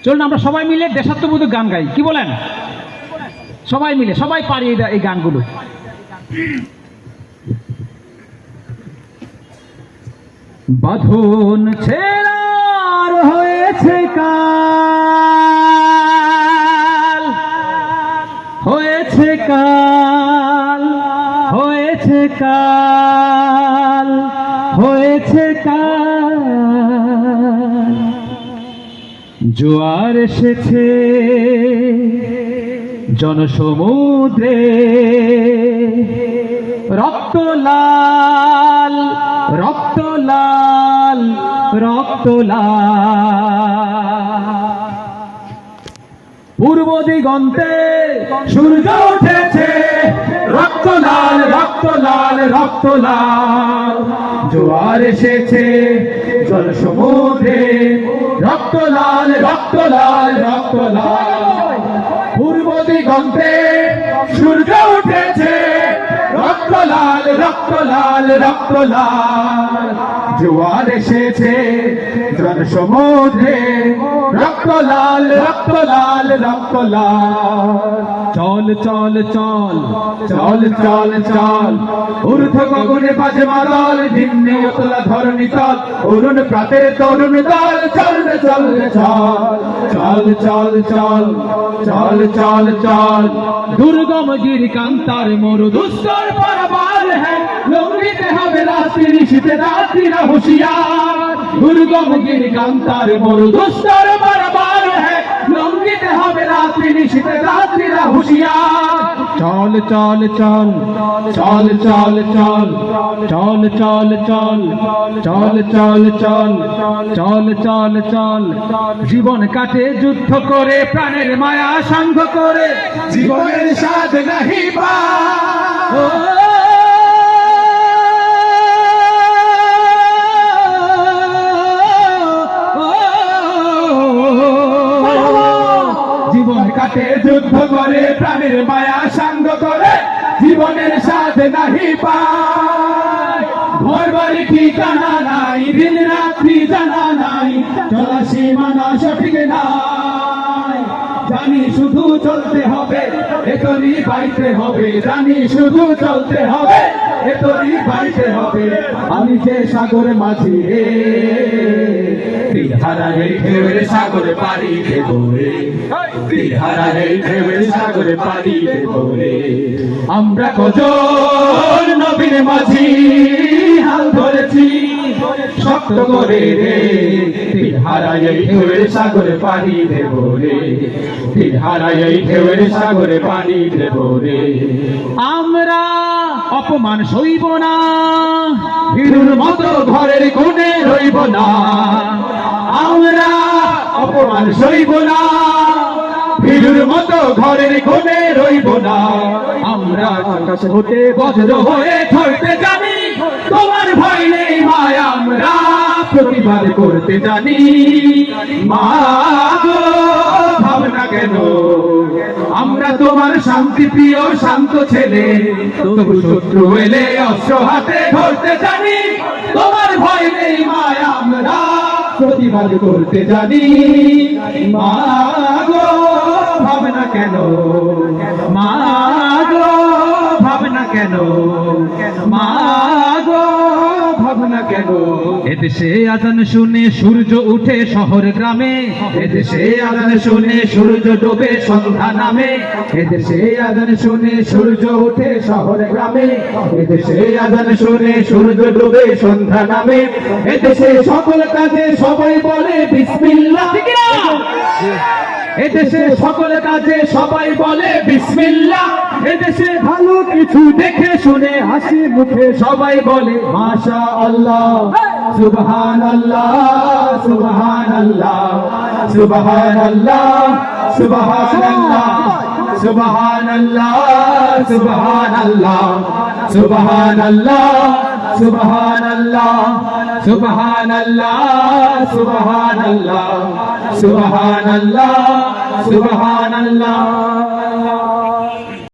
চলুন আমরা সবাই মিলে দেশাত্মবোধক গান গাই, কি বলেন? সবাই মিলে, সবাই পারি এই গানগুলো। বাঁধন ছেড়ার হয়েছে কাল, হয়েছে কাল, হয়েছে কাল, হয়েছে কাল। জোয়ার এসেছে জনসমুদ্রে, রক্ত লাল, রক্ত লাল, রক্ত লাল। পূর্ব দিগন্তে সূর্য উঠেছে, রক্ত লাল, রক্ত লাল, রক্ত লাল। জোয়ার এসেছে জনসমুদ্রে, রক্ত লাল, রক্ত লাল, রক্ত লাল। পূর্ব দিগন্তে সূর্য উঠেছে, রক্ত লাল, রক্ত লাল, রক্ত লাল। জোয়ার এসেছে জনসমুদ্রে, রক্ত লাল, রক্ত লাল, রক্ত লাল। চল চল চল, চল চল চল, ঊর্ধ্ব গগনে বাজে মাদল, নিম্নে উতলা ধরণী তল, অরুণ প্রাতের তরুণ দল। চল রে চল রে চল, চল চল চল, চল চল চল। দুর্গম গিরি কান্তার মরু দুস্তর পারাবার হ্যাঁ, লঙ্ঘিতে হবে রাত্রি নিশীথে রাত্রিরা হুঁশিয়ার। দুর্গম গিরি কান্তার মরু দুস্তর পারাবার হ্যাঁ, লঙ্ঘিতে হবে রাত্রি নিশীথে রাত্রিরা হুঁশিয়ার। চল চল চল, চল চল চল, চল চল চল, চল চল চল, চল চল চল। জীবন কাটে যুদ্ধ করে, প্রাণের মায়া সাঙ্গ করে, জীবনের স্বাদ নাহি পায়। জীবন কাটে যুদ্ধ করে, প্রাণের মায়া সাঙ্গ করে, জীবনের স্বাদ নাহি পায়। ঘর বাড়ি ঠিকানা নাই, দিন রাত্রি জানা নাই, চলা সীমানা সঠিক নাই। জানি শুধু চলতে হবে, এতরি বাইতে হবে, জানি শুধু চলতে হবে, এতরি বাইতে হবে। আমি যে সাগর মাঝি রে, তিলহারা রে ঢেউয়ের সাগরে পাড়ি দেব রে, তিলহারা রে ঢেউয়ের সাগরে পাড়ি দেব রে। আমরা কজন নবীন মাঝি হাল ধরেছি শক্ত করে রে, তিলহারা এই ঢেউয়ের সাগরে পাড়ি দেব রে, তিলহারা এই ঢেউয়ের সাগরে পাড়ি দেব রে। আমরা অপমান সইব না, ভীরুর মতো ঘরের কোণে রইব না। আমরা অপমান সইব না, ভীরুর মতো ঘরের কোণে রইব না। আমরা আকাশ হতে বজ্র হয়ে ধরতে জানি, তোমার ভয় নেই মায়, আমরা প্রতিবাদ করতে জানি। মা গো ভাবনা কেন, আমরা তোমার শান্তি প্রিয় শান্ত ছেলে, তবু শত্রু এলে অস্ত্র হাতে ধরতে জানি। তোমার ভয় নেই মায়, আমরা প্রতিবাদ করতে জানি। মা গো ভাবনা কেন, মা গো ভাবনা কেন, মা গো ভাবনা কেন। এদেশে আজান শুনে সূর্য উঠে শহর গ্রামে, এদেশে আজান শুনে সূর্য ডোবে সন্ধ্যা নামে, এদেশে আজান শুনে সূর্য উঠে শহর গ্রামে, এদেশে আজান শুনে সূর্য ডোবে সন্ধ্যা নামে। এদেশে সকল কাজে সবাই বলে বিসমিল্লাহ, এদেশে সকল কাজে সবাই বলে বিসমিল্লাহ। এদেশে ভালো কিছু দেখে শুনে হাসি মুখে সবাই বলে মাশা আল্লাহ, সুবহানাল্লাহ, সুবহানাল্লাহ, সুবহানাল্লাহ, সুবহানাল্লাহ, সুবহানাল্লাহ, সুবহানাল্লাহ, সুবহানাল্লাহ, সুবহানাল্লাহ, সুবহানাল্লাহ, সুবহানাল্লাহ, সুবহানাল্লাহ, সুবহানাল্লাহ।